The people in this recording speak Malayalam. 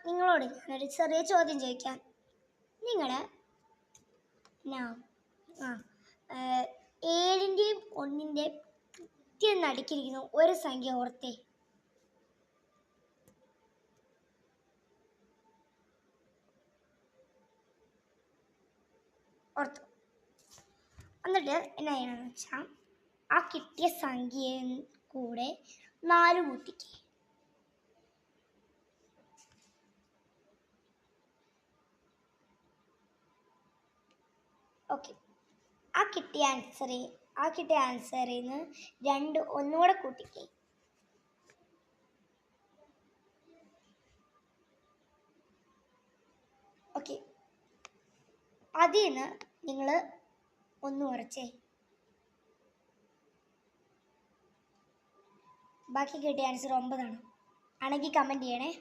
നിങ്ങളോട് ഞാനൊരു ചെറിയ ചോദ്യം ചോദിക്കാം. നിങ്ങൾ 7ൻ്റെയും 1ൻ്റെയും കൃത്യം നടുക്കിരിക്കുന്ന ഒരു സംഖ്യ ഓർത്തേ. ഓർത്തു. എന്നിട്ട് എന്നാ ചെയ്യണമെന്ന് വെച്ചാൽ ആ കിട്ടിയ സംഖ്യയിൽ കൂടെ 4 കൂട്ടിക്ക്. ഓക്കെ. ആ കിട്ടിയ ആൻസറിൽ നിന്ന് 2 ഒന്നുകൂടെ കൂട്ടിക്ക്. ഓക്കെ. അതിൽ നിന്ന് നിങ്ങൾ 1 കുറച്ചേ. ബാക്കി കിട്ടിയ ആൻസർ 9 ആണ്. ആണെങ്കിൽ കമൻറ്റ് ചെയ്യണേ.